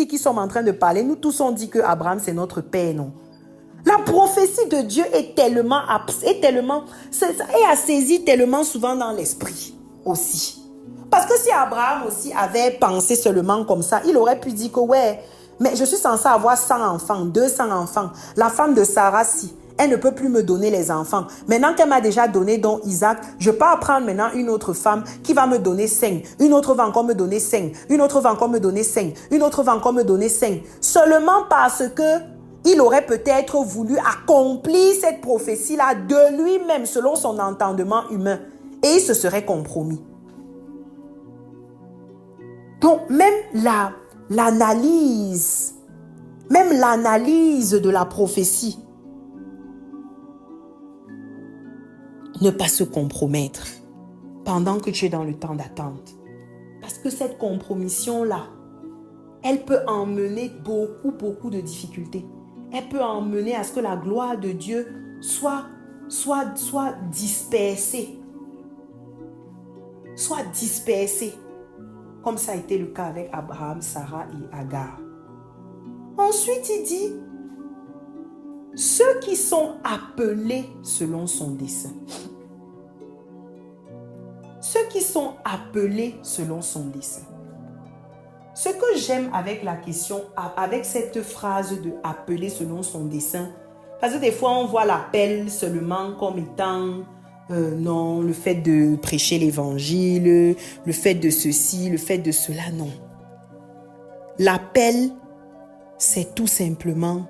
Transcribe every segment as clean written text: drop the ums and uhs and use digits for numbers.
ici qui sommes en train de parler, nous tous on dit que Abraham c'est notre père, non? La prophétie de Dieu est tellement saisie tellement souvent dans l'esprit aussi. Parce que si Abraham aussi avait pensé seulement comme ça, il aurait pu dire que ouais, mais je suis censé avoir 100 enfants, 200 enfants. La femme de Sarah, si, elle ne peut plus me donner les enfants. Maintenant qu'elle m'a déjà donné donc Isaac, je peux apprendre maintenant une autre femme qui va me donner 5. Une autre va encore me donner 5. Une autre va encore me donner 5. Une autre va encore me donner 5. Seulement parce que il aurait peut-être voulu accomplir cette prophétie-là de lui-même selon son entendement humain. Et il se serait compromis. Donc même l'analyse de la prophétie, ne pas se compromettre pendant que tu es dans le temps d'attente. Parce que cette compromission-là, elle peut emmener beaucoup de difficultés. Elle peut emmener à ce que la gloire de Dieu soit dispersée. Soit dispersée. Comme ça a été le cas avec Abraham, Sarah et Agar. Ensuite, il dit, ceux qui sont appelés selon son dessein. Ceux qui sont appelés selon son dessein. Ce que j'aime avec la question, avec cette phrase de « appeler selon son dessein », parce que des fois on voit l'appel seulement comme étant non, le fait de prêcher l'évangile, le fait de ceci, le fait de cela, non. L'appel, c'est tout simplement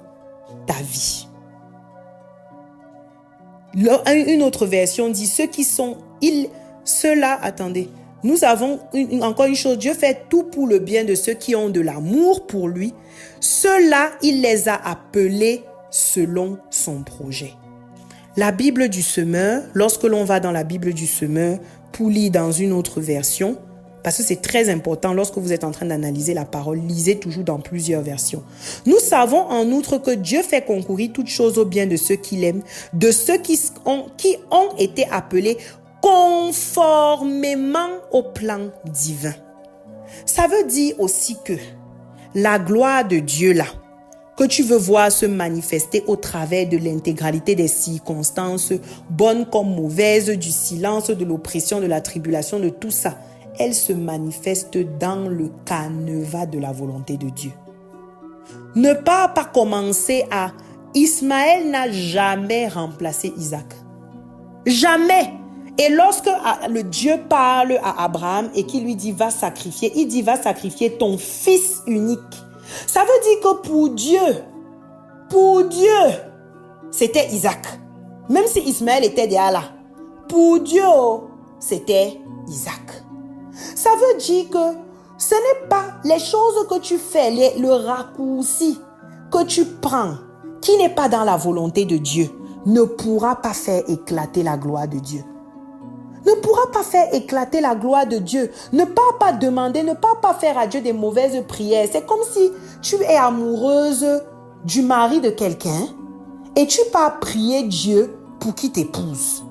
ta vie. Une autre version dit ceux qui sont, ceux-là, attendez, nous avons encore une chose, Dieu fait tout pour le bien de ceux qui ont de l'amour pour lui. Ceux-là, il les a appelés selon son projet. La Bible du semeur, lorsque l'on va dans la Bible du semeur pour lire dans une autre version, parce que c'est très important lorsque vous êtes en train d'analyser la parole, lisez toujours dans plusieurs versions. Nous savons en outre que Dieu fait concourir toutes choses au bien de ceux qu'il aime, de ceux qui ont été appelés conformément au plan divin. Ça veut dire aussi que la gloire de Dieu là, que tu veux voir se manifester au travers de l'intégralité des circonstances, bonnes comme mauvaises, du silence, de l'oppression, de la tribulation, de tout ça, elle se manifeste dans le canevas de la volonté de Dieu. Ne pas commencer à... Ismaël n'a jamais remplacé Isaac. Jamais. Et lorsque le Dieu parle à Abraham et qu'il lui dit va sacrifier, il dit va sacrifier ton fils unique. Ça veut dire que pour Dieu, c'était Isaac. Même si Ismaël était déjà là, pour Dieu, c'était Isaac. Ça veut dire que ce n'est pas les choses que tu fais, le raccourci que tu prends, qui n'est pas dans la volonté de Dieu, ne pourra pas faire éclater la gloire de Dieu. Ne pourra pas faire éclater la gloire de Dieu. Ne pas demander, ne pas faire à Dieu des mauvaises prières. C'est comme si tu es amoureuse du mari de quelqu'un et tu pars prier Dieu pour qu'il t'épouse.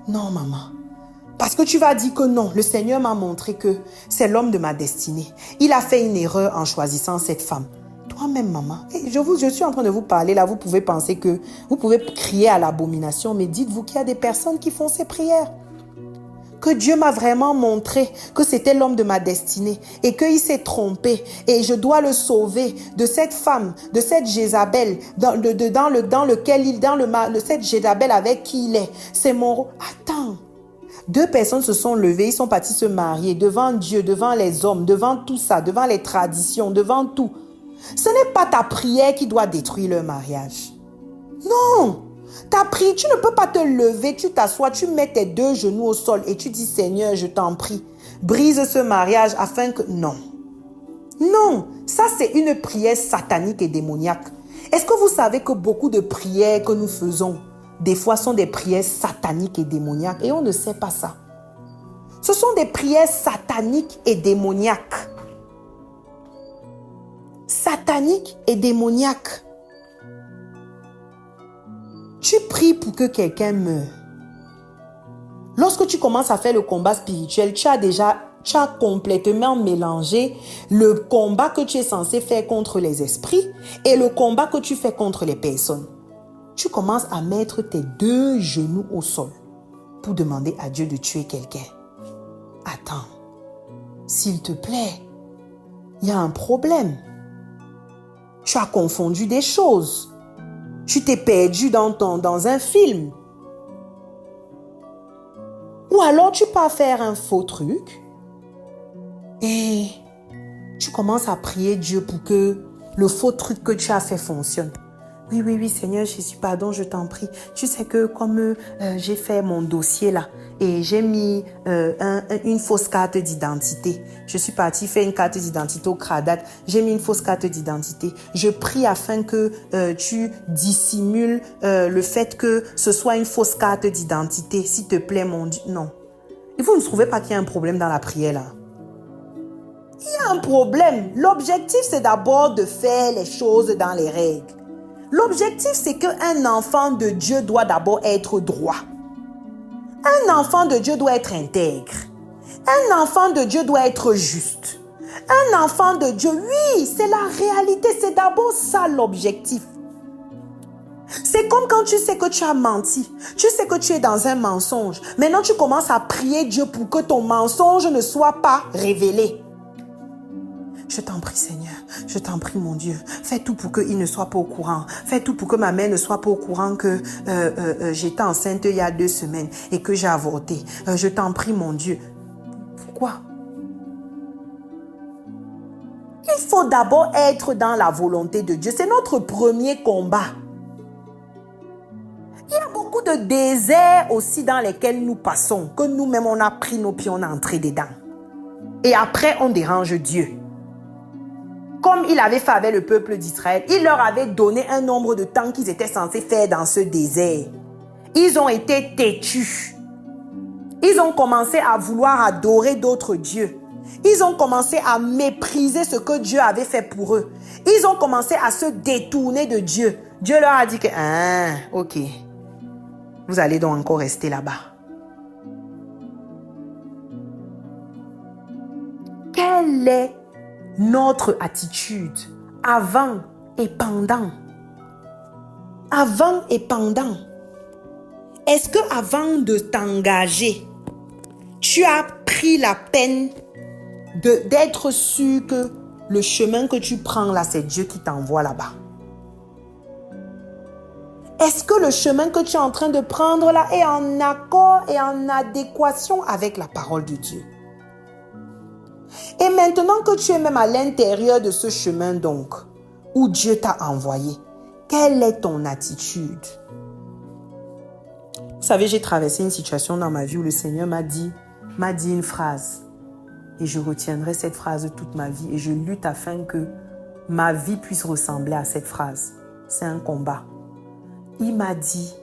Non, maman. Parce que tu vas dire que non, le Seigneur m'a montré que c'est l'homme de ma destinée. Il a fait une erreur en choisissant cette femme. Toi-même, maman, je suis en train de vous parler là, vous pouvez penser que, vous pouvez crier à l'abomination, mais dites-vous qu'il y a des personnes qui font ces prières. Que Dieu m'a vraiment montré que c'était l'homme de ma destinée et qu'il s'est trompé et je dois le sauver de cette femme, de cette Jézabel dans cette Jézabel avec qui il est. C'est mon rôle. Attends. 2 personnes se sont levées, ils sont partis se marier devant Dieu, devant les hommes, devant tout ça, devant les traditions, devant tout. Ce n'est pas ta prière qui doit détruire leur mariage. Non. Ta prière, tu ne peux pas te lever, tu t'assois, tu mets tes 2 genoux au sol et tu dis Seigneur, je t'en prie, brise ce mariage afin que... Non. Non, ça c'est une prière satanique et démoniaque. Est-ce que vous savez que beaucoup de prières que nous faisons, des fois sont des prières sataniques et démoniaques et on ne sait pas ça. Ce sont des prières sataniques et démoniaques. Sataniques et démoniaques. Tu pries pour que quelqu'un meure. Lorsque tu commences à faire le combat spirituel, tu as déjà Tu as complètement mélangé le combat que tu es censé faire contre les esprits et le combat que tu fais contre les personnes. Tu commences à mettre tes 2 genoux au sol pour demander à Dieu de tuer quelqu'un. Attends, s'il te plaît, il y a un problème. Tu as confondu des choses. Tu t'es perdu dans un film. Ou alors tu pars faire un faux truc et tu commences à prier Dieu pour que le faux truc que tu as fait fonctionne. Oui, Seigneur Jésus, pardon, je t'en prie. Tu sais que comme j'ai fait mon dossier là et j'ai mis une fausse carte d'identité. Je suis partie faire une carte d'identité au CRADAT. J'ai mis une fausse carte d'identité. Je prie afin que tu dissimules le fait que ce soit une fausse carte d'identité. S'il te plaît, mon Dieu. Non. Et vous ne trouvez pas qu'il y a un problème dans la prière là? Il y a un problème. L'objectif, c'est d'abord de faire les choses dans les règles. L'objectif, c'est qu'un enfant de Dieu doit d'abord être droit. Un enfant de Dieu doit être intègre. Un enfant de Dieu doit être juste. Un enfant de Dieu, oui, c'est la réalité. C'est d'abord ça l'objectif. C'est comme quand tu sais que tu as menti. Tu sais que tu es dans un mensonge. Maintenant, tu commences à prier Dieu pour que ton mensonge ne soit pas révélé. Je t'en prie, Seigneur. Je t'en prie, mon Dieu. Fais tout pour qu'il ne soit pas au courant. Fais tout pour que ma mère ne soit pas au courant que j'étais enceinte il y a 2 semaines et que j'ai avorté. Je t'en prie, mon Dieu. Pourquoi? Il faut d'abord être dans la volonté de Dieu. C'est notre premier combat. Il y a beaucoup de déserts aussi dans lesquels nous passons, que nous-mêmes on a pris nos pieds, on est entré dedans. Et après, on dérange Dieu. Comme il avait fait avec le peuple d'Israël, il leur avait donné un nombre de temps qu'ils étaient censés faire dans ce désert. Ils ont été têtus. Ils ont commencé à vouloir adorer d'autres dieux. Ils ont commencé à mépriser ce que Dieu avait fait pour eux. Ils ont commencé à se détourner de Dieu. Dieu leur a dit que, ok, vous allez donc encore rester là-bas. Quelle est notre attitude avant et pendant? Avant et pendant. Est-ce que avant de t'engager, tu as pris la peine d'être sûr que le chemin que tu prends là, c'est Dieu qui t'envoie là-bas? Est-ce que le chemin que tu es en train de prendre là est en accord et en adéquation avec la parole de Dieu? Et maintenant que tu es même à l'intérieur de ce chemin donc, où Dieu t'a envoyé, quelle est ton attitude? Vous savez, j'ai traversé une situation dans ma vie où le Seigneur m'a dit une phrase. Et je retiendrai cette phrase toute ma vie et je lutte afin que ma vie puisse ressembler à cette phrase. C'est un combat. Il m'a dit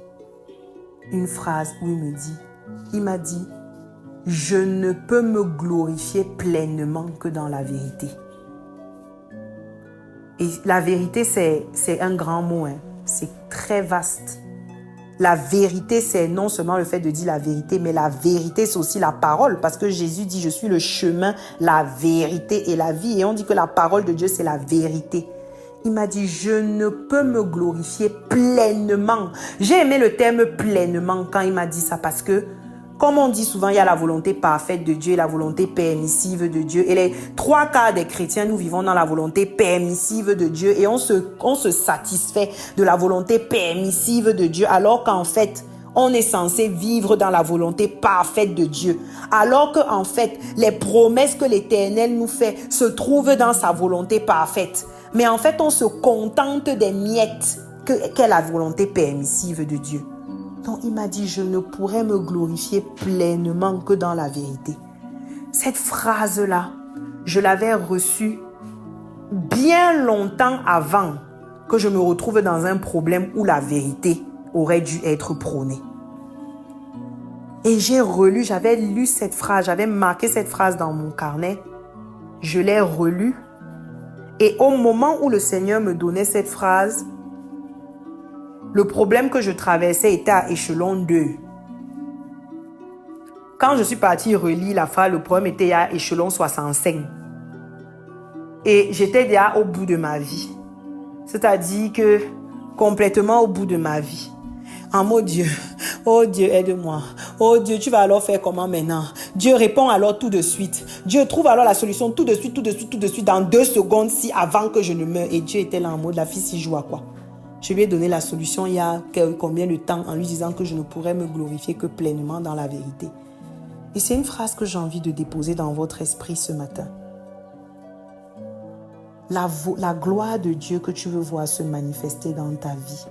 une phrase où il m'a dit, je ne peux me glorifier pleinement que dans la vérité. Et la vérité, c'est un grand mot, hein. C'est très vaste. La vérité, c'est non seulement le fait de dire la vérité, mais la vérité, c'est aussi la parole. Parce que Jésus dit, je suis le chemin, la vérité et la vie. Et on dit que la parole de Dieu, c'est la vérité. Il m'a dit, je ne peux me glorifier pleinement. J'ai aimé le terme pleinement quand il m'a dit ça parce que, comme on dit souvent, il y a la volonté parfaite de Dieu et la volonté permissive de Dieu. Et les 3 quarts des chrétiens, nous vivons dans la volonté permissive de Dieu et on se satisfait de la volonté permissive de Dieu alors qu'en fait, on est censé vivre dans la volonté parfaite de Dieu. Alors qu'en fait, les promesses que l'Éternel nous fait se trouvent dans sa volonté parfaite. Mais en fait, on se contente des miettes qu'est la volonté permissive de Dieu. Donc, il m'a dit, je ne pourrais me glorifier pleinement que dans la vérité. Cette phrase-là, je l'avais reçue bien longtemps avant que je me retrouve dans un problème où la vérité aurait dû être prônée. Et j'avais lu cette phrase, j'avais marqué cette phrase dans mon carnet. Je l'ai relue. Et au moment où le Seigneur me donnait cette phrase, le problème que je traversais était à échelon 2. Quand je suis partie relire la phrase, le problème était à échelon 65. Et j'étais déjà au bout de ma vie. C'est-à-dire que complètement au bout de ma vie. En mode Dieu, oh Dieu, aide-moi. Oh Dieu, tu vas alors faire comment maintenant? Dieu répond alors tout de suite. Dieu trouve alors la solution tout de suite, dans 2 secondes, si avant que je ne meure. Et Dieu était là en mode, la fille s'y joue à quoi? Je lui ai donné la solution il y a combien de temps en lui disant que je ne pourrais me glorifier que pleinement dans la vérité. Et c'est une phrase que j'ai envie de déposer dans votre esprit ce matin. La gloire de Dieu que tu veux voir se manifester dans ta vie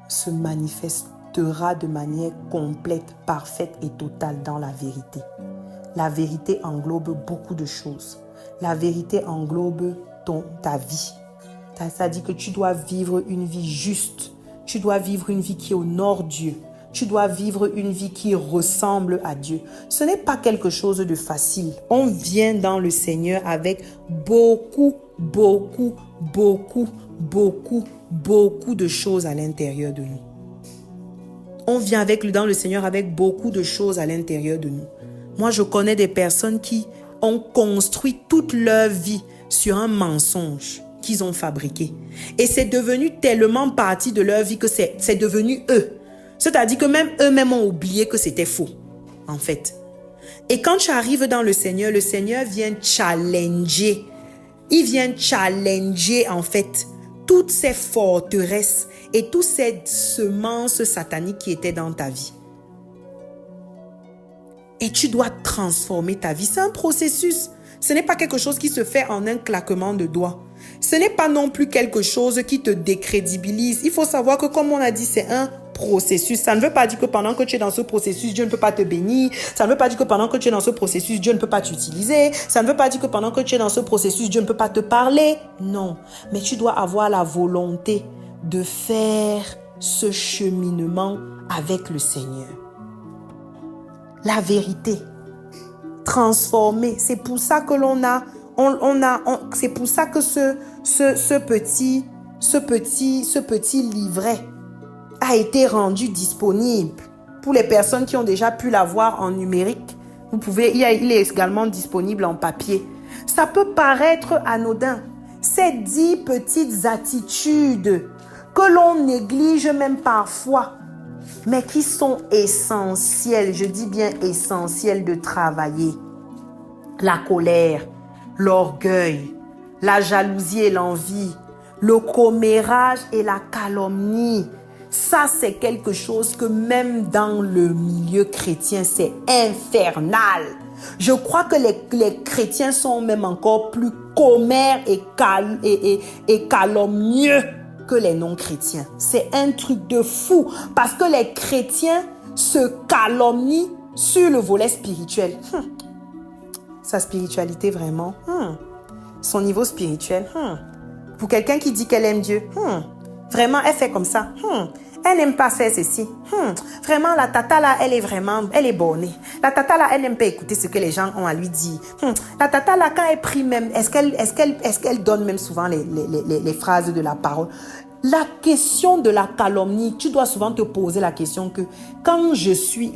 se manifestera de manière complète, parfaite et totale dans la vérité. La vérité englobe beaucoup de choses. La vérité englobe ta vie. C'est-à-dire que tu dois vivre une vie juste. Tu dois vivre une vie qui honore Dieu. Tu dois vivre une vie qui ressemble à Dieu. Ce n'est pas quelque chose de facile. On vient dans le Seigneur avec beaucoup de choses à l'intérieur de nous. On vient dans le Seigneur avec beaucoup de choses à l'intérieur de nous. Moi, je connais des personnes qui ont construit toute leur vie sur un mensonge qu'ils ont fabriqué. Et c'est devenu tellement partie de leur vie que c'est devenu eux. C'est-à-dire que même eux-mêmes ont oublié que c'était faux, en fait. Et quand tu arrives dans le Seigneur vient challenger. Il vient challenger, en fait, toutes ces forteresses et toutes ces semences sataniques qui étaient dans ta vie. Et tu dois transformer ta vie. C'est un processus. Ce n'est pas quelque chose qui se fait en un claquement de doigts. Ce n'est pas non plus quelque chose qui te décrédibilise. Il faut savoir que, comme on a dit, c'est un processus. Ça ne veut pas dire que pendant que tu es dans ce processus, Dieu ne peut pas te bénir. Ça ne veut pas dire que pendant que tu es dans ce processus, Dieu ne peut pas t'utiliser. Ça ne veut pas dire que pendant que tu es dans ce processus, Dieu ne peut pas te parler. Non. Mais tu dois avoir la volonté de faire ce cheminement avec le Seigneur. La vérité. Transformer. C'est pour ça que c'est pour ça que ce petit livret a été rendu disponible pour les personnes qui ont déjà pu l'avoir en numérique. Il est également disponible en papier. Ça peut paraître anodin. Ces 10 petites attitudes que l'on néglige même parfois, mais qui sont essentielles, je dis bien essentielles de travailler. La colère, l'orgueil, la jalousie et l'envie, le commérage et la calomnie. Ça, c'est quelque chose que même dans le milieu chrétien, c'est infernal. Je crois que les chrétiens sont même encore plus commères et calomnieux que les non-chrétiens. C'est un truc de fou parce que les chrétiens se calomnient sur le volet spirituel. Sa spiritualité vraiment, son niveau spirituel, pour quelqu'un qui dit qu'elle aime Dieu, vraiment elle fait comme ça, elle n'aime pas faire ceci, vraiment la tata là elle est bornée, la tata là elle n'aime pas écouter ce que les gens ont à lui dire, la tata là quand elle prie même, est-ce qu'elle donne même souvent les phrases de la parole? La question de la calomnie, tu dois souvent te poser la question que quand je suis,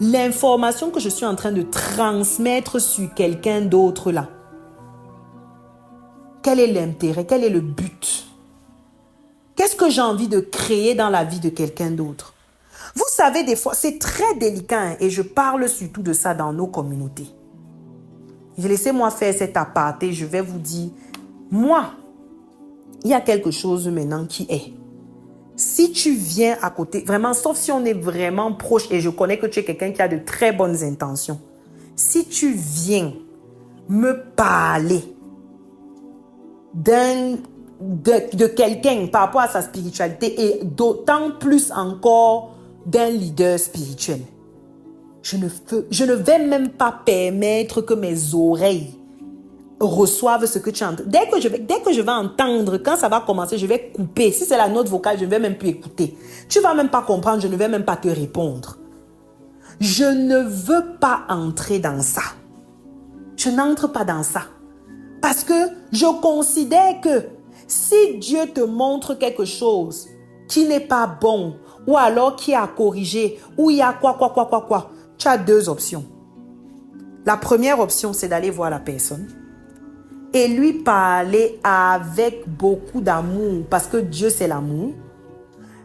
l'information que je suis en train de transmettre sur quelqu'un d'autre là, quel est l'intérêt, quel est le but? Qu'est-ce que j'ai envie de créer dans la vie de quelqu'un d'autre? Vous savez, des fois, c'est très délicat et je parle surtout de ça dans nos communautés. Laissez-moi faire cet aparté, je vais vous dire, moi, il y a quelque chose maintenant qui est. Si tu viens à côté, vraiment, sauf si on est vraiment proche et je connais que tu es quelqu'un qui a de très bonnes intentions. Si tu viens me parler de quelqu'un par rapport à sa spiritualité et d'autant plus encore d'un leader spirituel, je ne vais même pas permettre que mes oreilles reçoivent ce que tu entends. Dès que je vais entendre, quand ça va commencer, je vais couper. Si c'est la note vocale, je ne vais même plus écouter. Tu ne vas même pas comprendre, je ne vais même pas te répondre. Je ne veux pas entrer dans ça. Je n'entre pas dans ça. Parce que je considère que si Dieu te montre quelque chose qui n'est pas bon, ou alors qui a corrigé, ou il y a quoi, Tu as deux options. La première option, c'est d'aller voir la personne et lui parler avec beaucoup d'amour parce que Dieu, c'est l'amour.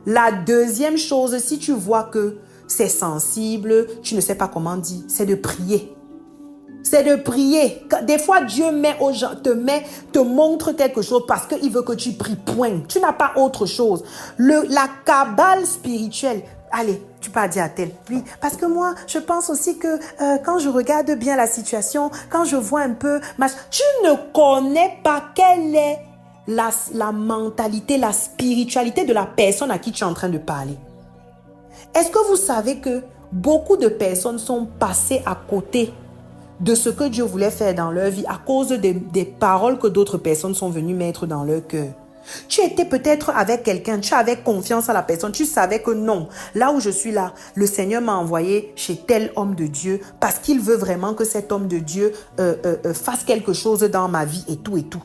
La deuxième chose, si tu vois que c'est sensible, tu ne sais pas comment dire, c'est de prier. C'est de prier. Des fois, Dieu te montre quelque chose parce qu'il veut que tu pries, point. Tu n'as pas autre chose. La cabale spirituelle, allez, tu peux dire à tel. Oui, parce que moi, je pense aussi que quand je regarde bien la situation, quand je vois un peu, tu ne connais pas quelle est la mentalité, la spiritualité de la personne à qui tu es en train de parler. Est-ce que vous savez que beaucoup de personnes sont passées à côté de ce que Dieu voulait faire dans leur vie à cause des paroles que d'autres personnes sont venues mettre dans leur cœur? Tu étais peut-être avec quelqu'un, tu avais confiance à la personne, tu savais que non, là où je suis là, le Seigneur m'a envoyé chez tel homme de Dieu parce qu'il veut vraiment que cet homme de Dieu fasse quelque chose dans ma vie et tout et tout.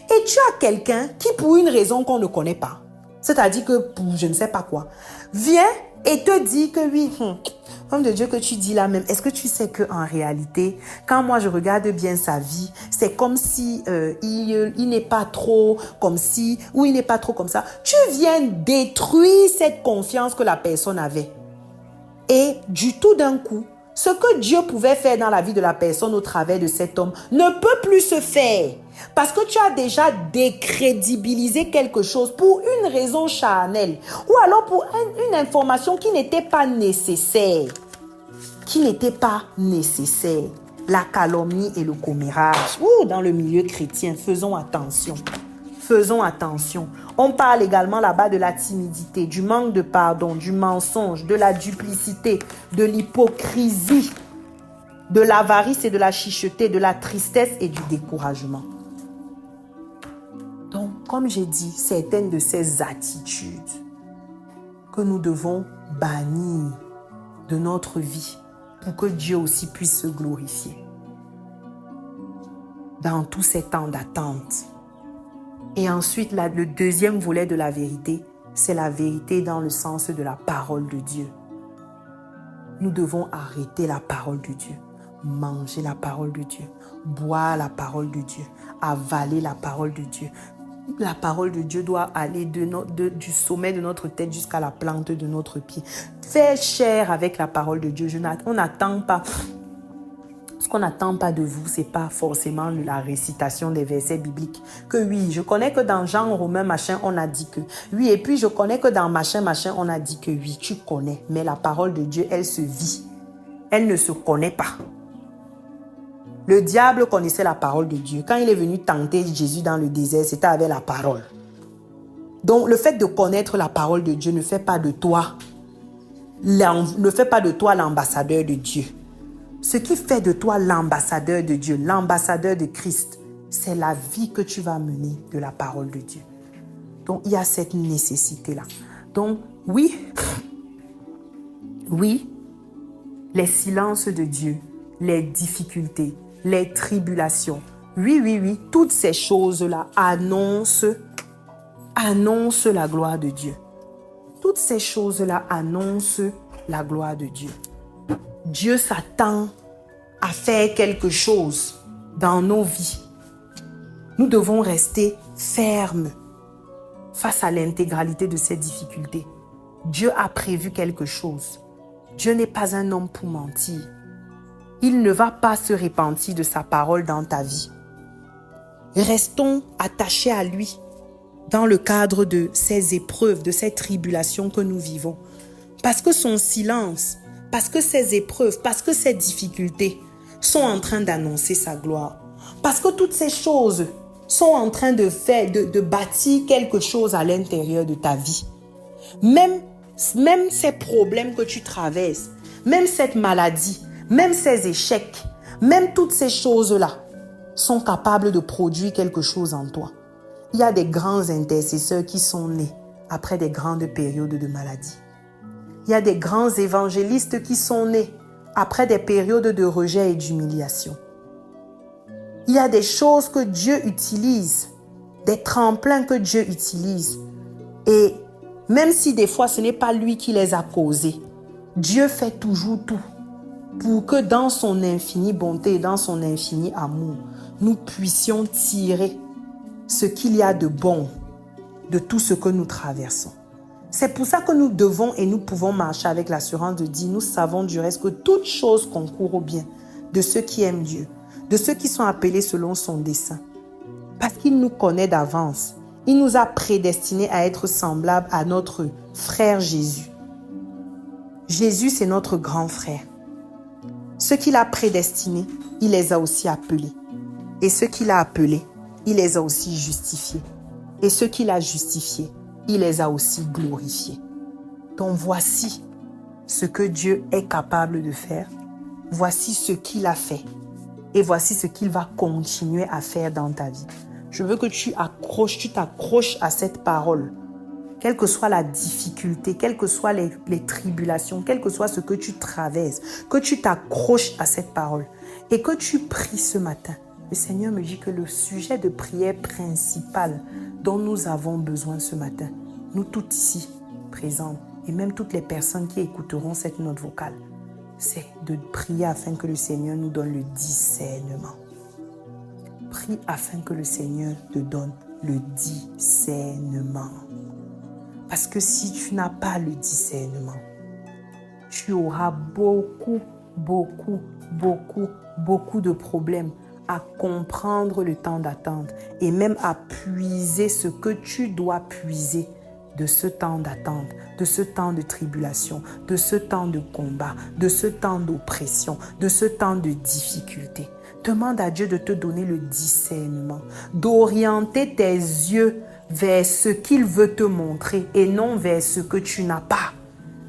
Et tu as quelqu'un qui, pour une raison qu'on ne connaît pas, c'est-à-dire que pour je ne sais pas quoi, vient et te dit que oui, homme de Dieu que tu dis là même, est-ce que tu sais qu'en réalité, quand moi je regarde bien sa vie, c'est comme si il n'est pas trop comme ci ou il n'est pas trop comme ça. Tu viens détruire cette confiance que la personne avait. Et du tout d'un coup, ce que Dieu pouvait faire dans la vie de la personne au travers de cet homme ne peut plus se faire. Parce que tu as déjà décrédibilisé quelque chose pour une raison charnelle. Ou alors pour une information qui n'était pas nécessaire. Qui n'était pas nécessaire. La calomnie et le commérage. Dans le milieu chrétien, faisons attention. Faisons attention. On parle également là-bas de la timidité, du manque de pardon, du mensonge, de la duplicité, de l'hypocrisie, de l'avarice et de la chicheté, de la tristesse et du découragement. Donc, comme j'ai dit, certaines de ces attitudes que nous devons bannir de notre vie pour que Dieu aussi puisse se glorifier. Dans tous ces temps d'attente. Et ensuite, le deuxième volet de la vérité, c'est la vérité dans le sens de la parole de Dieu. Nous devons arrêter la parole de Dieu, manger la parole de Dieu, boire la parole de Dieu, avaler la parole de Dieu. La parole de Dieu doit aller du sommet de notre tête jusqu'à la plante de notre pied. Faire chair avec la parole de Dieu. On n'attend pas. Ce qu'on n'attend pas de vous, ce n'est pas forcément la récitation des versets bibliques. Que oui, je connais que dans Jean, Romain, machin, on a dit que. Oui, et puis je connais que dans machin, on a dit que oui, tu connais. Mais la parole de Dieu, elle se vit. Elle ne se connaît pas. Le diable connaissait la parole de Dieu. Quand il est venu tenter Jésus dans le désert, c'était avec la parole. Donc, le fait de connaître la parole de Dieu ne fait pas de toi l'ambassadeur de Dieu. Ce qui fait de toi l'ambassadeur de Dieu, l'ambassadeur de Christ, c'est la vie que tu vas mener de la parole de Dieu. Donc, il y a cette nécessité-là. Donc, oui, les silences de Dieu, les difficultés, les tribulations, oui, toutes ces choses-là annoncent la gloire de Dieu. Toutes ces choses-là annoncent la gloire de Dieu. Dieu s'attend à faire quelque chose dans nos vies. Nous devons rester fermes face à l'intégralité de ces difficultés. Dieu a prévu quelque chose. Dieu n'est pas un homme pour mentir. Il ne va pas se repentir de sa parole dans ta vie. Restons attachés à lui dans le cadre de ces épreuves, de ces tribulations que nous vivons. Parce que son silence, parce que ces épreuves, parce que ces difficultés sont en train d'annoncer sa gloire. Parce que toutes ces choses sont en train de bâtir quelque chose à l'intérieur de ta vie. Même ces problèmes que tu traverses, même cette maladie, même ces échecs, même toutes ces choses-là sont capables de produire quelque chose en toi. Il y a des grands intercesseurs qui sont nés après des grandes périodes de maladie. Il y a des grands évangélistes qui sont nés après des périodes de rejet et d'humiliation. Il y a des choses que Dieu utilise, des tremplins que Dieu utilise. Et même si des fois ce n'est pas lui qui les a causés, Dieu fait toujours tout pour que dans son infinie bonté et dans son infini amour, nous puissions tirer ce qu'il y a de bon de tout ce que nous traversons. C'est pour ça que nous devons et nous pouvons marcher avec l'assurance de dire, nous savons du reste que toute chose concourt au bien de ceux qui aiment Dieu, de ceux qui sont appelés selon son dessein. Parce qu'il nous connaît d'avance. Il nous a prédestinés à être semblables à notre frère Jésus. Jésus, c'est notre grand frère. Ceux qu'il a prédestinés, il les a aussi appelés. Et ceux qu'il a appelés, il les a aussi justifiés. Et ceux qu'il a justifiés, il les a aussi glorifiés. Donc voici ce que Dieu est capable de faire. Voici ce qu'il a fait. Et voici ce qu'il va continuer à faire dans ta vie. Je veux que tu t'accroches à cette parole. Quelle que soit la difficulté, quelles que soient les tribulations, quel que soit ce que tu traverses, que tu t'accroches à cette parole et que tu pries ce matin. Le Seigneur me dit que le sujet de prière principal dont nous avons besoin ce matin, nous toutes ici présentes et même toutes les personnes qui écouteront cette note vocale, c'est de prier afin que le Seigneur nous donne le discernement. Prie afin que le Seigneur te donne le discernement. Parce que si tu n'as pas le discernement, tu auras beaucoup de problèmes à comprendre le temps d'attente et même à puiser ce que tu dois puiser de ce temps d'attente, de ce temps de tribulation, de ce temps de combat, de ce temps d'oppression, de ce temps de difficulté. Demande à Dieu de te donner le discernement, d'orienter tes yeux vers ce qu'il veut te montrer et non vers ce que tu n'as pas.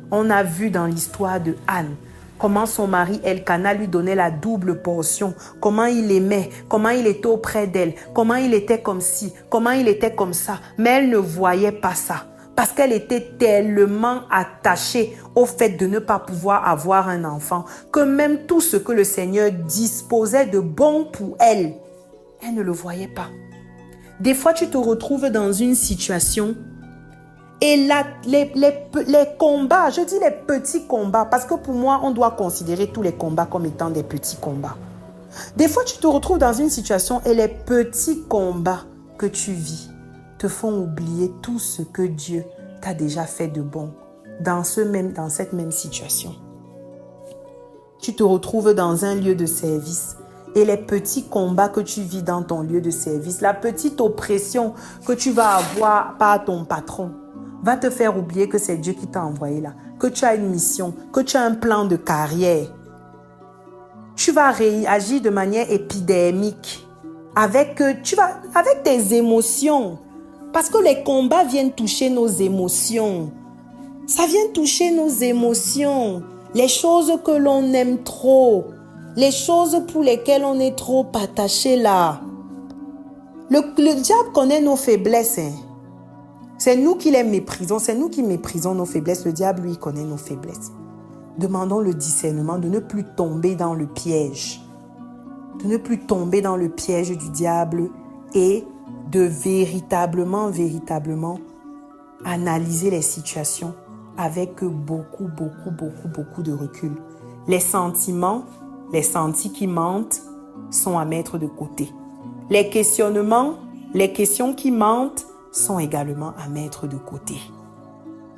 On a vu dans l'histoire de Anne comment son mari Elkana lui donnait la double portion, comment il aimait, comment il était auprès d'elle, comment il était comme ci, comment il était comme ça. Mais elle ne voyait pas ça parce qu'elle était tellement attachée au fait de ne pas pouvoir avoir un enfant que même tout ce que le Seigneur disposait de bon pour elle, elle ne le voyait pas. Des fois, tu te retrouves dans une situation et les combats, je dis les petits combats, parce que pour moi, on doit considérer tous les combats comme étant des petits combats. Des fois, tu te retrouves dans une situation et les petits combats que tu vis te font oublier tout ce que Dieu t'a déjà fait de bon dans cette même situation. Tu te retrouves dans un lieu de service et les petits combats que tu vis dans ton lieu de service, la petite oppression que tu vas avoir par ton patron, va te faire oublier que c'est Dieu qui t'a envoyé là, que tu as une mission, que tu as un plan de carrière. Tu vas réagir de manière épidermique avec tes émotions. Parce que les combats viennent toucher nos émotions. Ça vient toucher nos émotions. Les choses que l'on aime trop. Les choses pour lesquelles on est trop attaché là. Le diable connaît nos faiblesses. C'est nous qui les méprisons. C'est nous qui méprisons nos faiblesses. Le diable, lui, connaît nos faiblesses. Demandons le discernement de ne plus tomber dans le piège. De ne plus tomber dans le piège du diable et de véritablement analyser les situations avec beaucoup de recul. Les sentiments, les sentis qui mentent sont à mettre de côté. Les questionnements, les questions qui mentent sont également à mettre de côté.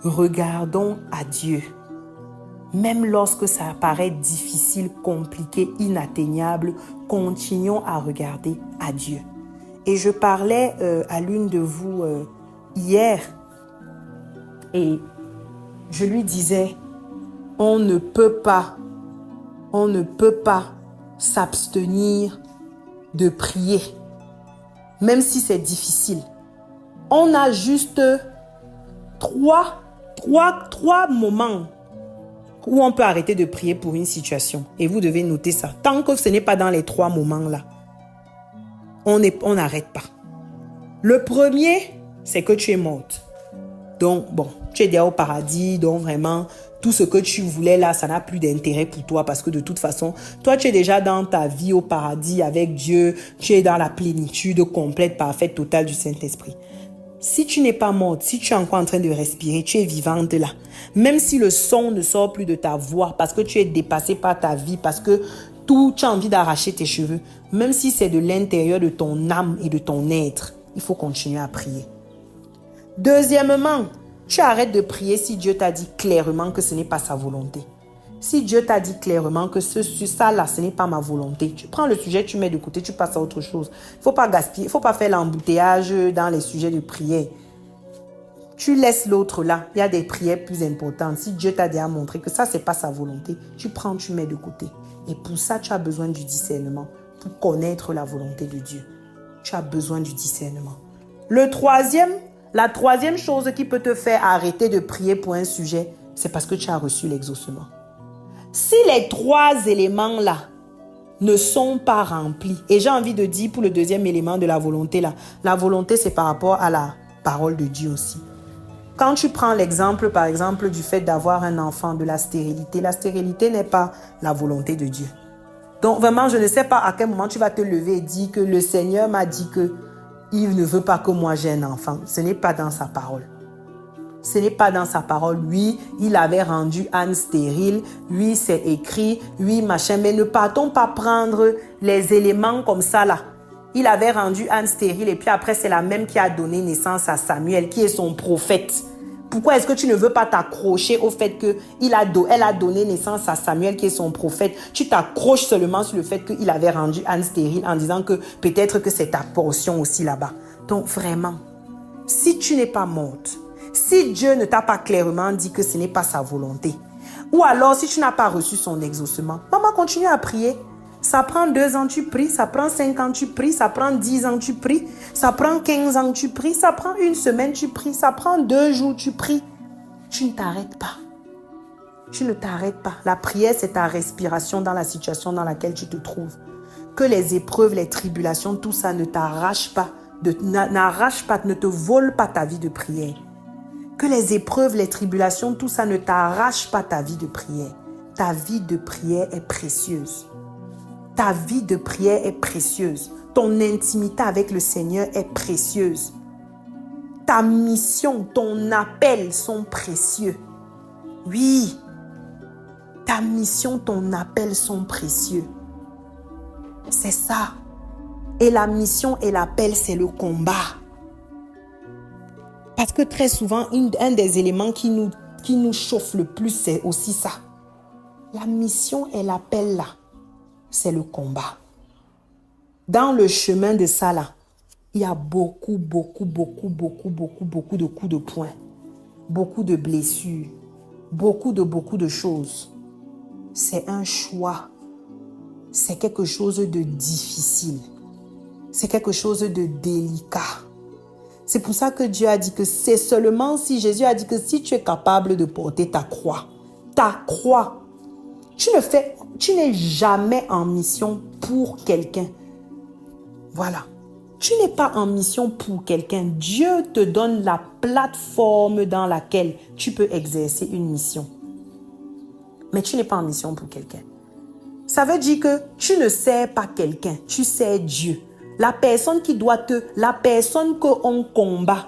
Regardons à Dieu. Même lorsque ça paraît difficile, compliqué, inatteignable, continuons à regarder à Dieu. Et je parlais à l'une de vous hier et je lui disais, on ne peut pas s'abstenir de prier, même si c'est difficile. On a juste trois moments où on peut arrêter de prier pour une situation. Et vous devez noter ça. Tant que ce n'est pas dans les 3 moments-là, on n'arrête pas. Le premier, c'est que tu es morte. Donc, bon, tu es déjà au paradis. Donc, vraiment, tout ce que tu voulais là, ça n'a plus d'intérêt pour toi. Parce que de toute façon, toi, tu es déjà dans ta vie au paradis avec Dieu. Tu es dans la plénitude complète, parfaite, totale du Saint-Esprit. Si tu n'es pas morte, si tu es encore en train de respirer, tu es vivante là. Même si le son ne sort plus de ta voix parce que tu es dépassé par ta vie, parce que tu as envie d'arracher tes cheveux, même si c'est de l'intérieur de ton âme et de ton être, il faut continuer à prier. Deuxièmement, tu arrêtes de prier si Dieu t'a dit clairement que ce n'est pas sa volonté. Si Dieu t'a dit clairement que ça là, ce n'est pas ma volonté, tu prends le sujet, tu mets de côté, tu passes à autre chose. Il ne faut pas gaspiller, il ne faut pas faire l'embouteillage dans les sujets de prière. Tu laisses l'autre là. Il y a des prières plus importantes. Si Dieu t'a déjà montré que ça, ce n'est pas sa volonté, tu prends, tu mets de côté. Et pour ça, tu as besoin du discernement. Pour connaître la volonté de Dieu, tu as besoin du discernement. La troisième chose qui peut te faire arrêter de prier pour un sujet, c'est parce que tu as reçu l'exaucement. Si les trois éléments-là ne sont pas remplis, et j'ai envie de dire pour le deuxième élément de la volonté, là, la volonté, c'est par rapport à la parole de Dieu aussi. Quand tu prends l'exemple, par exemple, du fait d'avoir un enfant, de la stérilité n'est pas la volonté de Dieu. Donc vraiment, je ne sais pas à quel moment tu vas te lever et dire que le Seigneur m'a dit que il ne veut pas que moi j'ai un enfant. Ce n'est pas dans sa parole. Ce n'est pas dans sa parole. Oui, il avait rendu Anne stérile. Oui, c'est écrit. Oui, machin. Mais ne partons pas prendre les éléments comme ça là. Il avait rendu Anne stérile et puis après, c'est la même qui a donné naissance à Samuel, qui est son prophète. Pourquoi est-ce que tu ne veux pas t'accrocher au fait qu'elle a donné naissance à Samuel, qui est son prophète? Tu t'accroches seulement sur le fait qu'il avait rendu Anne stérile en disant que peut-être que c'est ta portion aussi là-bas. Donc vraiment, si tu n'es pas morte, si Dieu ne t'a pas clairement dit que ce n'est pas sa volonté, ou alors si tu n'as pas reçu son exaucement, maman, continue à prier. Ça prend 2 ans, tu pries. Ça prend 5 ans, tu pries. Ça prend 10 ans, tu pries. Ça prend 15 ans, tu pries. Ça prend 1 semaine, tu pries. Ça prend 2 jours, tu pries. Tu ne t'arrêtes pas. Tu ne t'arrêtes pas. La prière, c'est ta respiration dans la situation dans laquelle tu te trouves. Que les épreuves, les tribulations, tout ça ne t'arrache pas. N'arrache pas, ne te vole pas ta vie de prière. Que les épreuves, les tribulations, tout ça ne t'arrache pas ta vie de prière. Ta vie de prière est précieuse. Ta vie de prière est précieuse. Ton intimité avec le Seigneur est précieuse. Ta mission, ton appel sont précieux. Oui, ta mission, ton appel sont précieux. C'est ça. Et la mission et l'appel, c'est le combat. Parce que très souvent, un des éléments qui nous chauffe le plus, c'est aussi ça. La mission et l'appel là, c'est le combat. Dans le chemin de ça là, il y a beaucoup de coups de poing, beaucoup de blessures, beaucoup de choses. C'est un choix. C'est quelque chose de difficile. C'est quelque chose de délicat. C'est pour ça que Dieu a dit que c'est seulement si Jésus a dit que si tu es capable de porter ta croix, tu n'es jamais en mission pour quelqu'un. Voilà. Tu n'es pas en mission pour quelqu'un. Dieu te donne la plateforme dans laquelle tu peux exercer une mission. Mais tu n'es pas en mission pour quelqu'un. Ça veut dire que tu ne sers pas quelqu'un, tu sers Dieu. La personne qu'on combat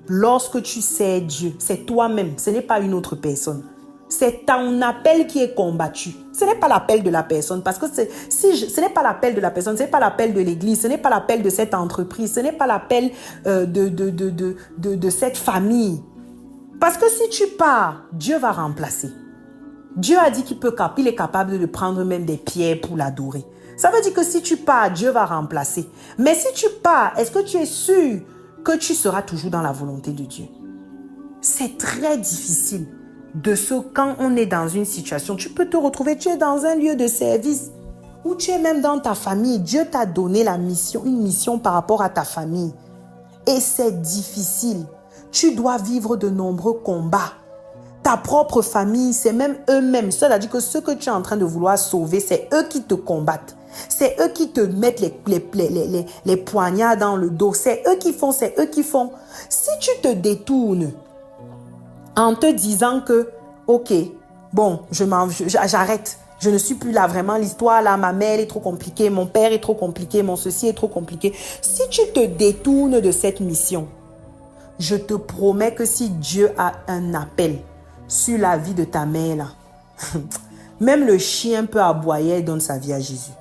lorsque tu sers Dieu, c'est toi-même, ce n'est pas une autre personne. C'est ton appel qui est combattu. Ce n'est pas l'appel de la personne. Parce que ce n'est pas l'appel de la personne, ce n'est pas l'appel de l'église, ce n'est pas l'appel de cette entreprise, ce n'est pas l'appel de cette famille. Parce que si tu pars, Dieu va remplacer. Dieu a dit qu'il est capable de prendre même des pierres pour l'adorer. Ça veut dire que si tu pars, Dieu va remplacer. Mais si tu pars, est-ce que tu es sûr que tu seras toujours dans la volonté de Dieu? C'est très difficile. Quand on est dans une situation, tu peux te retrouver, tu es dans un lieu de service ou tu es même dans ta famille. Dieu t'a donné une mission par rapport à ta famille. Et c'est difficile. Tu dois vivre de nombreux combats. Ta propre famille, c'est même eux-mêmes. C'est-à-dire que ce que tu es en train de vouloir sauver, c'est eux qui te combattent. C'est eux qui te mettent les poignards dans le dos. C'est eux qui font. Si tu te détournes en te disant que, ok, bon, j'arrête. Je ne suis plus là, vraiment, l'histoire là, ma mère est trop compliquée, mon père est trop compliqué, mon ceci est trop compliqué. Si tu te détournes de cette mission, je te promets que si Dieu a un appel sur la vie de ta mère, là, même le chien peut aboyer et donne sa vie à Jésus.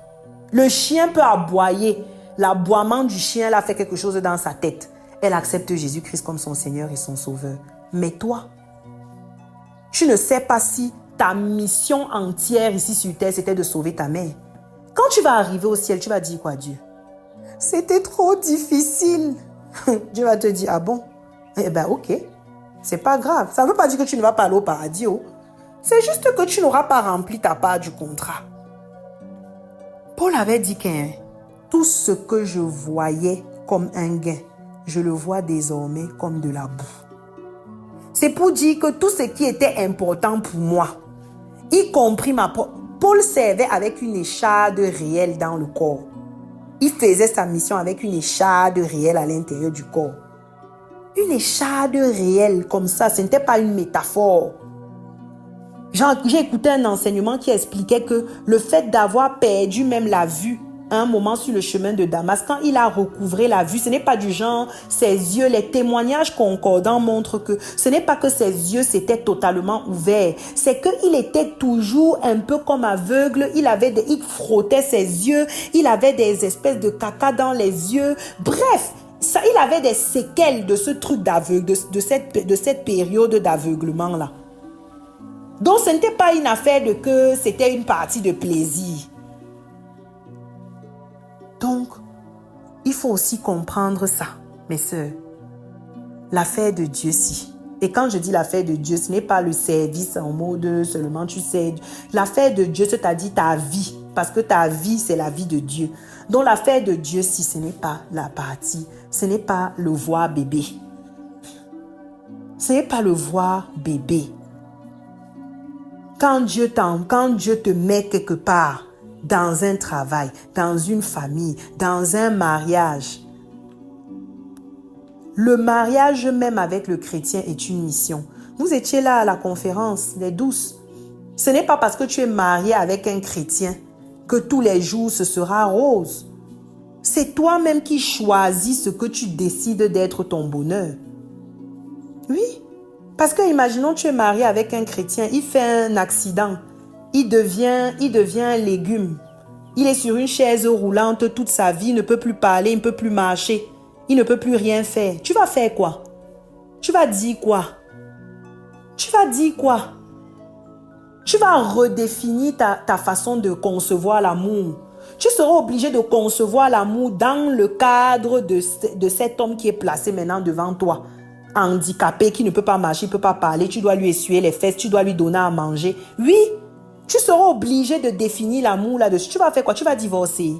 Le chien peut aboyer. L'aboiement du chien, là, fait quelque chose dans sa tête. Elle accepte Jésus-Christ comme son Seigneur et son Sauveur. Mais toi, tu ne sais pas si ta mission entière ici sur terre, c'était de sauver ta mère. Quand tu vas arriver au ciel, tu vas dire quoi à Dieu? C'était trop difficile. Dieu va te dire, ah bon? Eh bien, ok. C'est pas grave. Ça ne veut pas dire que tu ne vas pas aller au paradis. Oh. C'est juste que tu n'auras pas rempli ta part du contrat. Paul avait dit que tout ce que je voyais comme un gain, je le vois désormais comme de la boue. C'est pour dire que tout ce qui était important pour moi, y compris ma... Paul servait avec une écharde réelle dans le corps. Il faisait sa mission avec une écharde réelle à l'intérieur du corps. Une écharde réelle comme ça, ce n'était pas une métaphore. J'ai écouté un enseignement qui expliquait que le fait d'avoir perdu même la vue à un moment sur le chemin de Damas, quand il a recouvré la vue, ce n'est pas du genre ses yeux, les témoignages concordants montrent que ce n'est pas que ses yeux s'étaient totalement ouverts, c'est qu'il était toujours un peu comme aveugle, il frottait ses yeux, il avait des espèces de caca dans les yeux, bref, ça, il avait des séquelles de ce truc d'aveugle, de cette période d'aveuglement là. Donc, ce n'était pas une affaire de que c'était une partie de plaisir. Donc, il faut aussi comprendre ça, mes sœurs. L'affaire de Dieu, si. Et quand je dis l'affaire de Dieu, ce n'est pas le service en mode seulement tu sais. L'affaire de Dieu, c'est-à-dire ta vie. Parce que ta vie, c'est la vie de Dieu. Donc, l'affaire de Dieu, si, ce n'est pas la partie. Ce n'est pas le voir bébé. Ce n'est pas le voir bébé. Quand Dieu te met quelque part, dans un travail, dans une famille, dans un mariage, le mariage même avec le chrétien est une mission. Vous étiez là à la conférence, les douces. Ce n'est pas parce que tu es marié avec un chrétien que tous les jours ce sera rose. C'est toi-même qui choisis ce que tu décides d'être ton bonheur. Oui. Parce que imaginons tu es marié avec un chrétien, il fait un accident, il devient un légume. Il est sur une chaise roulante toute sa vie, il ne peut plus parler, il ne peut plus marcher, il ne peut plus rien faire. Tu vas faire quoi? Tu vas dire quoi? Tu vas dire quoi? Tu vas redéfinir ta façon de concevoir l'amour. Tu seras obligé de concevoir l'amour dans le cadre de cet homme qui est placé maintenant devant toi. Handicapé, qui ne peut pas marcher, ne peut pas parler, tu dois lui essuyer les fesses, tu dois lui donner à manger. Oui, tu seras obligé de définir l'amour là-dessus. Tu vas faire quoi? Tu vas divorcer.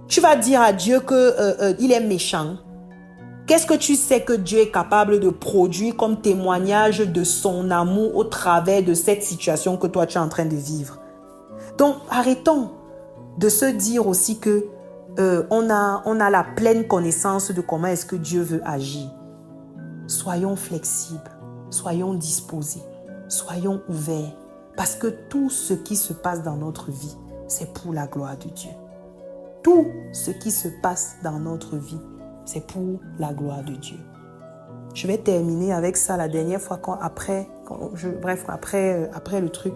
Tu vas dire à Dieu qu'il est méchant. Qu'est-ce que tu sais que Dieu est capable de produire comme témoignage de son amour au travers de cette situation que toi tu es en train de vivre? Donc, arrêtons de se dire aussi que on a la pleine connaissance de comment est-ce que Dieu veut agir. Soyons flexibles, soyons disposés, soyons ouverts, parce que tout ce qui se passe dans notre vie, c'est pour la gloire de Dieu. Tout ce qui se passe dans notre vie, c'est pour la gloire de Dieu. Je vais terminer avec ça la dernière fois, après le truc.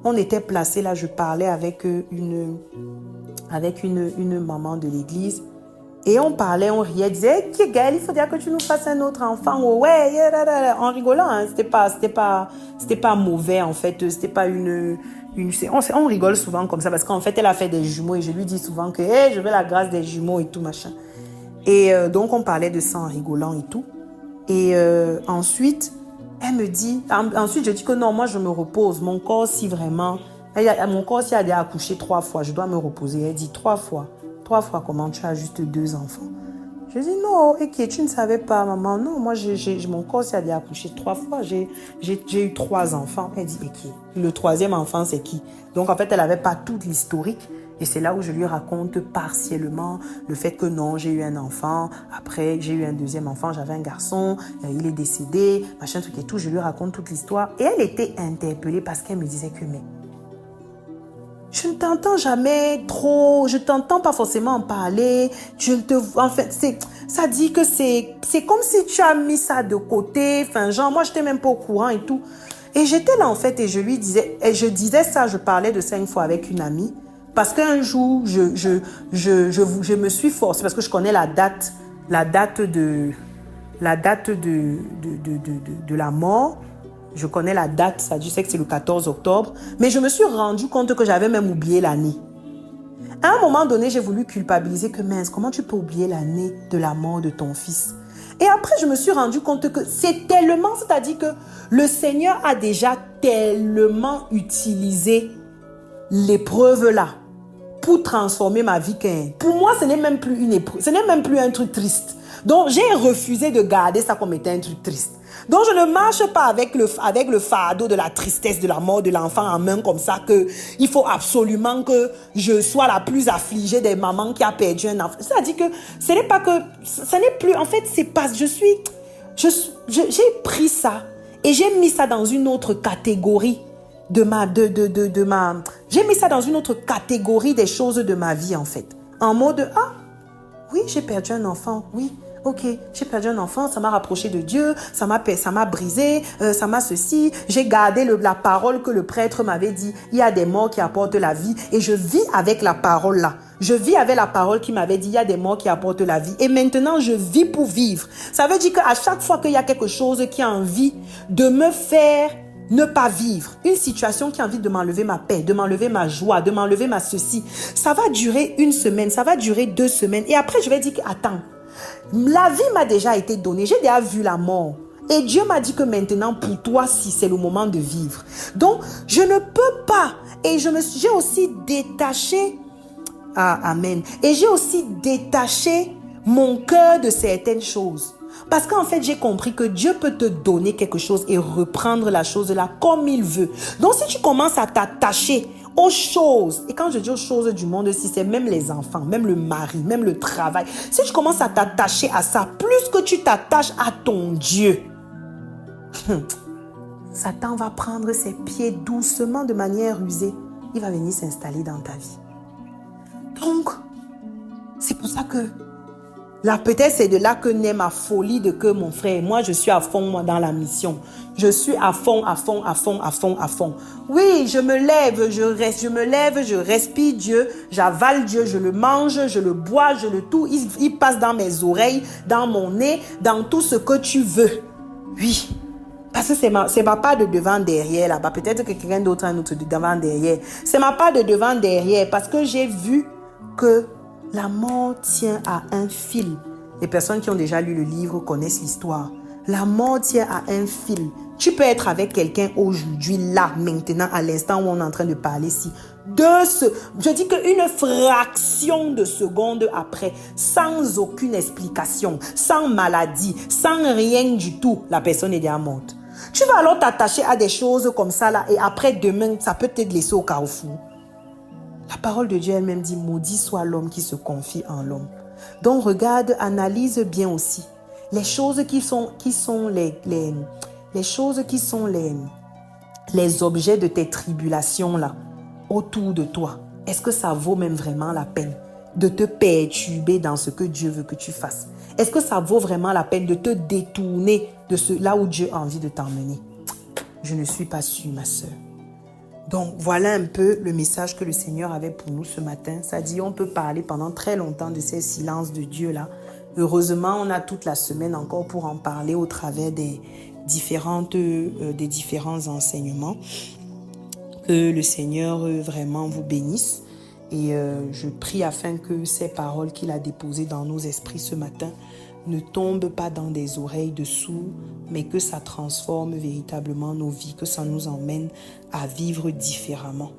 On était placés là, je parlais avec une maman de l'église. Et on parlait, on riait, disait, hey, Gaël, il faut dire que tu nous fasses un autre enfant. Oh, ouais, yeah, en rigolant, hein. C'était pas mauvais, en fait. C'était pas on rigole souvent comme ça parce qu'en fait, elle a fait des jumeaux et je lui dis souvent que, hey, je veux la grâce des jumeaux et tout, machin. Et donc, on parlait de ça en rigolant et tout. Et ensuite, elle me dit, ensuite, je dis que non, moi, je me repose. Mon corps, si vraiment, mon corps, si a déjà accouché 3 fois, je dois me reposer. Elle dit 3 fois. 3 fois, comment tu as juste 2 enfants? Je dis non, ok, tu ne savais pas, maman. Non, moi, mon corps s'est déjà accouché 3 fois. J'ai eu 3 enfants. Elle dit, ok, le 3e enfant, c'est qui? Donc, en fait, elle n'avait pas toute l'historique. Et c'est là où je lui raconte partiellement le fait que non, j'ai eu un enfant. Après, j'ai eu un 2e enfant, j'avais un garçon. Il est décédé, machin, truc et tout. Je lui raconte toute l'histoire. Et elle était interpellée parce qu'elle me disait que, mais je ne t'entends jamais trop, je t'entends pas forcément en parler, en fait, ça dit que c'est comme si tu as mis ça de côté, enfin, genre, moi, j'étais même pas au courant et tout. Et j'étais là, en fait, et je lui disais, et je disais ça, je parlais de ça une fois avec une amie, parce qu'un jour, je me suis forcée, parce que je connais la date de la mort. Je connais la date, ça, je sais que c'est le 14 octobre, mais je me suis rendu compte que j'avais même oublié l'année. À un moment donné, j'ai voulu culpabiliser que mince, comment tu peux oublier l'année de la mort de ton fils? Et après, je me suis rendu compte que c'est tellement, c'est-à-dire que le Seigneur a déjà tellement utilisé l'épreuve là pour transformer ma vie. Pour moi, ce n'est même plus une épreuve, ce n'est même plus un truc triste. Donc, j'ai refusé de garder ça comme étant un truc triste. Donc, je ne marche pas avec le fardeau de la tristesse de la mort de l'enfant en main comme ça, que il faut absolument que je sois la plus affligée des mamans qui a perdu un enfant. C'est-à-dire que ce n'est pas que, ce n'est plus, en fait, c'est pas, j'ai pris ça et j'ai mis ça dans une autre catégorie j'ai mis ça dans une autre catégorie des choses de ma vie, en fait. En mode, ah, oui, j'ai perdu un enfant, oui. Ok, j'ai perdu un enfant, ça m'a rapproché de Dieu, ça m'a brisé, ça m'a ceci. J'ai gardé la parole que le prêtre m'avait dit. Il y a des morts qui apportent la vie et je vis avec la parole là. Je vis avec la parole qui m'avait dit il y a des morts qui apportent la vie. Et maintenant, je vis pour vivre. Ça veut dire qu'à chaque fois qu'il y a quelque chose qui a envie de me faire ne pas vivre, une situation qui a envie de m'enlever ma paix, de m'enlever ma joie, de m'enlever ma ceci, ça va durer une semaine, ça va durer 2 semaines. Et après, je vais dire, attends, la vie m'a déjà été donnée, j'ai déjà vu la mort. Et Dieu m'a dit que maintenant, pour toi, si c'est le moment de vivre. Donc, je ne peux pas. Et j'ai aussi détaché, amen. Et j'ai aussi détaché mon cœur de certaines choses. Parce qu'en fait, j'ai compris que Dieu peut te donner quelque chose et reprendre la chose là comme il veut. Donc, si tu commences à t'attacher aux choses, et quand je dis aux choses du monde aussi, c'est même les enfants, même le mari, même le travail. Si tu commences à t'attacher à ça, plus que tu t'attaches à ton Dieu, Satan va prendre ses pieds doucement de manière rusée. Il va venir s'installer dans ta vie. Donc, c'est pour ça que là, peut-être c'est de là que naît ma folie de que mon frère, moi je suis à fond moi, dans la mission. Je suis à fond, à fond, à fond, à fond, à fond. Oui, je me lève, je respire Dieu, j'avale Dieu, je le mange, je le bois, je le tout. Il passe dans mes oreilles, dans mon nez, dans tout ce que tu veux. Oui, parce que c'est ma part de devant derrière là-bas. Peut-être que quelqu'un d'autre a un autre de devant derrière. C'est ma part de devant derrière parce que j'ai vu que la mort tient à un fil. Les personnes qui ont déjà lu le livre connaissent l'histoire. La mort tient à un fil. Tu peux être avec quelqu'un aujourd'hui, là, maintenant, à l'instant où on est en train de parler ici. Je dis qu'une fraction de seconde après, sans aucune explication, sans maladie, sans rien du tout, la personne est déjà morte. Tu vas alors t'attacher à des choses comme ça, là, et après, demain, ça peut te laisser au carrefour. La parole de Dieu elle-même dit, maudit soit l'homme qui se confie en l'homme. Donc regarde, analyse bien aussi. Les choses qui sont les objets de tes tribulations là, autour de toi. Est-ce que ça vaut même vraiment la peine de te perturber dans ce que Dieu veut que tu fasses? Est-ce que ça vaut vraiment la peine de te détourner de là où Dieu a envie de t'emmener? Je ne suis pas sûre, ma sœur. Donc, voilà un peu le message que le Seigneur avait pour nous ce matin. Ça dit, on peut parler pendant très longtemps de ces silences de Dieu là. Heureusement, on a toute la semaine encore pour en parler au travers des différents enseignements. Que le Seigneur vraiment vous bénisse. Et je prie afin que ces paroles qu'il a déposées dans nos esprits ce matin ne tombent pas dans des oreilles de sourds, mais que ça transforme véritablement nos vies, que ça nous emmène à vivre différemment.